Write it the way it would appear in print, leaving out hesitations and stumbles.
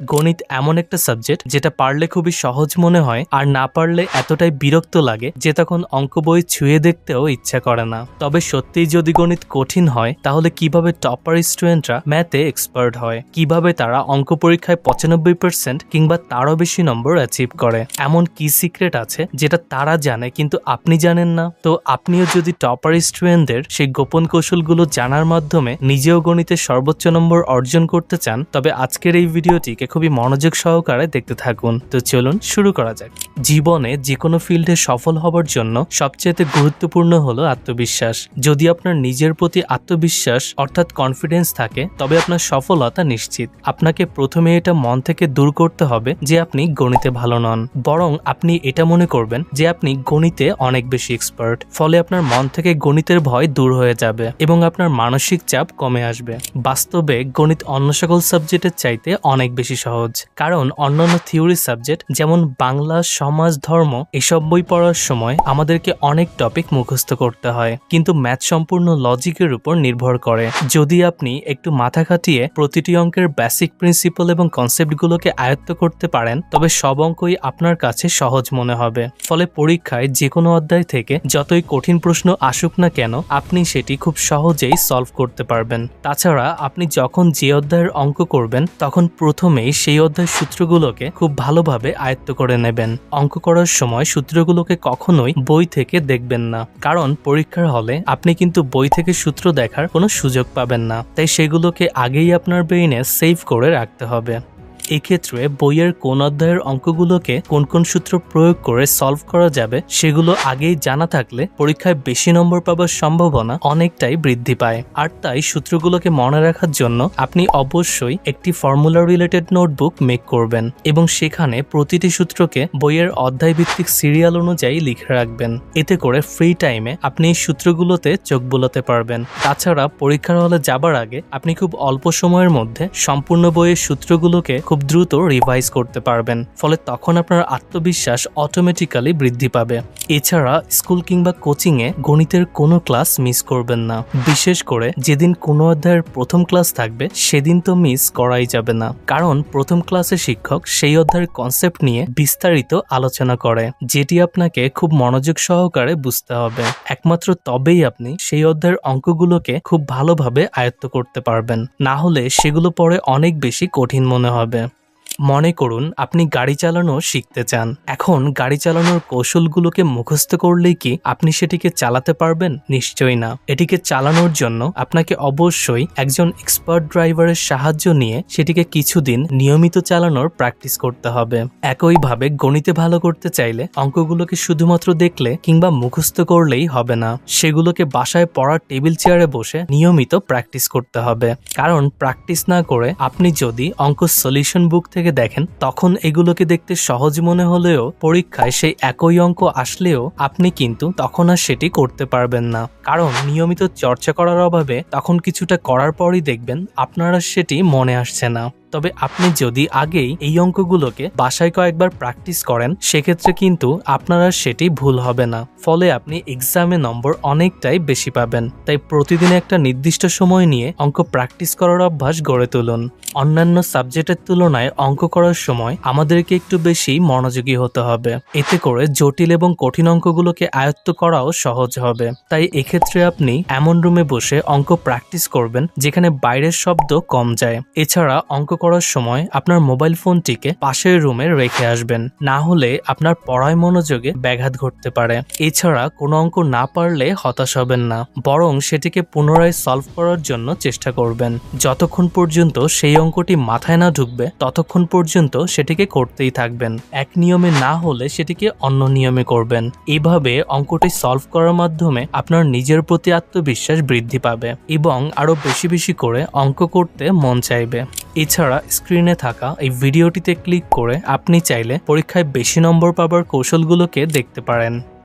গণিত এমন একটা সাবজেক্ট যেটা পারলে খুবই সহজ মনে হয় আর না পারলে এতটাই বিরক্ত লাগে যে তখন অঙ্ক বই ছুঁয়ে দেখতেও ইচ্ছা করে না। তবে সত্যিই যদি গণিত কঠিন হয় তাহলে কিভাবে টপার স্টুডেন্টরা ম্যাথে এক্সপার্ট হয়, কিভাবে তারা অঙ্ক পরীক্ষায় 95% কিংবা তারও বেশি নম্বর অ্যাচিভ করে, এমন কি সিক্রেট আছে যেটা তারা জানে কিন্তু আপনি জানেন না। তো আপনিও যদি টপার স্টুডেন্টদের সেই গোপন কৌশলগুলো জানার মাধ্যমে নিজেও গণিতে সর্বোচ্চ নম্বর অর্জন করতে চান তবে আজকের এই ভিডিওটিকে খুবই মনোযোগ সহকারে দেখতে থাকুন। তো চলুন শুরু করা যাক। জীবনে যে কোনো ফিল্ডে সফল হবার জন্য সবচেয়ে গুরুত্বপূর্ণ হলো আত্মবিশ্বাস। যদি আপনার নিজের প্রতি আত্মবিশ্বাস অর্থাৎ কনফিডেন্স থাকে তবে আপনার সফলতা নিশ্চিত। আপনাকে প্রথমে এটা মন থেকে দূর করতে হবে যে আপনি গণিতে ভালো নন, বরং আপনি এটা মনে করবেন যে আপনি গণিতে অনেক বেশি এক্সপার্ট। ফলে আপনার মন থেকে গণিতের ভয় দূর হয়ে যাবে এবং আপনার মানসিক চাপ কমে আসবে। বাস্তবে গণিত অন্য সকল সাবজেক্টের চাইতে অনেক বেশি সহজ, কারণ অন্যান্য থিওরি সাবজেক্ট যেমন বাংলা, সমাজ, ধর্ম এসব বই পড়ার সময় আমাদেরকে অনেক টপিক মুখস্থ করতে হয়, কিন্তু ম্যাথ সম্পূর্ণ লজিকের উপর নির্ভর করে। যদি আপনি একটু মাথা খাটিয়ে প্রতিটি অঙ্কের বেসিক প্রিন্সিপাল এবং কনসেপ্টগুলোকে আয়ত্ত করতে পারেন তবে সব অঙ্কই আপনার কাছে সহজ মনে হবে। ফলে পরীক্ষায় যে কোনো অধ্যায় থেকে যতই কঠিন প্রশ্ন আসুক না কেন আপনি সেটি খুব সহজেই সলভ করতে পারবেন। তাছাড়া আপনি যখন যে অধ্যায়ের অঙ্ক করবেন তখন প্রথমেই সেই অধ্যায়ের সূত্রগুলোকে খুব ভালোভাবে আয়ত্ত করে নেবেন। অঙ্ক করার সময় সূত্রগুলোকে কখনোই বই থেকে দেখবেন না, কারণ পরীক্ষার হলে আপনি কিন্তু বই থেকে সূত্র দেখার কোনো সুযোগ পাবেন না। তাই সেগুলোকে আগেই আপনার ব্রেইনে সেভ করে রাখতে হবে। এক্ষেত্রে বইয়ের কোন অধ্যায়ের অঙ্কগুলোকে কোন কোন সূত্র প্রয়োগ করে সলভ করা যাবে সেগুলো আগেই জানা থাকলে পরীক্ষায় বেশি নম্বর পাবার সম্ভাবনা অনেকটাই বৃদ্ধি পায়। আর তাই সূত্রগুলোকে মনে রাখার জন্য আপনি অবশ্যই একটি ফর্মুলা রিলেটেড নোটবুক মেক করবেন এবং সেখানে প্রতিটি সূত্রকে বইয়ের অধ্যায় ভিত্তিক সিরিয়াল অনুযায়ী লিখে রাখবেন। এতে করে ফ্রি টাইমে আপনি এই সূত্রগুলোতে চোখ বোলাতে পারবেন। তাছাড়া পরীক্ষার হলে যাবার আগে আপনি খুব অল্প সময়ের মধ্যে সম্পূর্ণ বইয়ের সূত্রগুলোকে খুব দ্রুত রিভাইজ করতে পারবেন। ফলে তখন আপনার আত্মবিশ্বাস অটোমেটিক্যালি বৃদ্ধি পাবে। এছাড়া স্কুল কিংবা কোচিংয়ে গণিতের কোনো ক্লাস মিস করবেন না। বিশেষ করে যেদিন কোনো অধ্যায়ের প্রথম ক্লাস থাকবে সেদিন তো মিস করাই যাবে না, কারণ প্রথম ক্লাসে শিক্ষক সেই অধ্যায়ের কনসেপ্ট নিয়ে বিস্তারিত আলোচনা করে, যেটি আপনাকে খুব মনোযোগ সহকারে বুঝতে হবে। একমাত্র তবেই আপনি সেই অধ্যায়ের অঙ্কগুলোকে খুব ভালোভাবে আয়ত্ত করতে পারবেন, না হলে সেগুলো পরে অনেক বেশি কঠিন মনে হবে। মনে করুন আপনি গাড়ি চালানো শিখতে চান। এখন গাড়ি চালানোর কৌশলগুলোকে মুখস্থ করলেই কি আপনি সেটিকে চালাতে পারবেন? নিশ্চয়ই না। এটিকে চালানোর জন্য আপনাকে অবশ্যই একজন এক্সপার্ট ড্রাইভারের সাহায্য নিয়ে সেটিকে কিছুদিন নিয়মিত চালানোর প্র্যাকটিস করতে হবে। একইভাবে গণিতে ভালো করতে চাইলে অঙ্কগুলোকে শুধুমাত্র দেখলে কিংবা মুখস্থ করলেই হবে না, সেগুলোকে বাসায় পড়ার টেবিল চেয়ারে বসে নিয়মিত প্র্যাকটিস করতে হবে। কারণ প্র্যাকটিস না করে আপনি যদি অঙ্ক সলিউশন বুক থেকে দেখেন তখন এগুলোকে দেখতে সহজ মনে হলেও পরীক্ষায় সেই একই অঙ্ক আসলেও আপনি কিন্তু তখন আর সেটি করতে পারবেন না, কারণ নিয়মিত চর্চা করার অভাবে তখন কিছুটা করার পরই দেখবেন আপনার আর সেটি মনে আসছে না। তবে আপনি যদি আগেই এই অঙ্কগুলোকে বাসায় কয়েকবার প্র্যাকটিস করেন সেক্ষেত্রে কিন্তু আপনার আর সেটি ভুল হবে না। ফলে আপনি এক্সামে নম্বর অনেকটাই বেশি পাবেন। তাই প্রতিদিন একটা নির্দিষ্ট সময় নিয়ে অঙ্ক প্র্যাকটিস করার অভ্যাস গড়ে তুলুন। অন্যান্য সাবজেক্টের তুলনায় অঙ্ক করার সময় আমাদেরকে একটু বেশি মনোযোগী হতে হবে, এতে করে জটিল এবং কঠিন অঙ্কগুলোকে আয়ত্ত করাও সহজ হবে। তাই এক্ষেত্রে আপনি এমন রুমে বসে অঙ্ক প্র্যাকটিস করবেন যেখানে বাইরের শব্দ কম যায়। এছাড়া অঙ্ক করার সময় আপনার মোবাইল ফোনটিকে পাশের রুমে রেখে আসবেন, না হলে আপনার পড়ায় মনোযোগে ব্যাঘাত ঘটতে পারে। এছাড়া কোনো অঙ্ক না পারলে হতাশ হবেন না, বরং সেটিকে পুনরায় সলভ করার জন্য চেষ্টা করবেন। যতক্ষণ পর্যন্ত সেই অঙ্কটি মাথায় না ঢুকবে ততক্ষণ পর্যন্ত সেটিকে করতেই থাকবেন। এক নিয়মে না হলে সেটিকে অন্য নিয়মে করবেন। এইভাবে অঙ্কটি সলভ করার মাধ্যমে আপনার নিজের প্রতি আত্মবিশ্বাস বৃদ্ধি পাবে এবং আরো বেশি বেশি করে অঙ্ক করতে মন চাইবে। এছাড়া স্ক্রিনে থাকা এই ভিডিওটিতে ক্লিক করে আপনি চাইলে পরীক্ষায় বেশি নম্বর পাবার কৌশলগুলোকে দেখতে পারেন।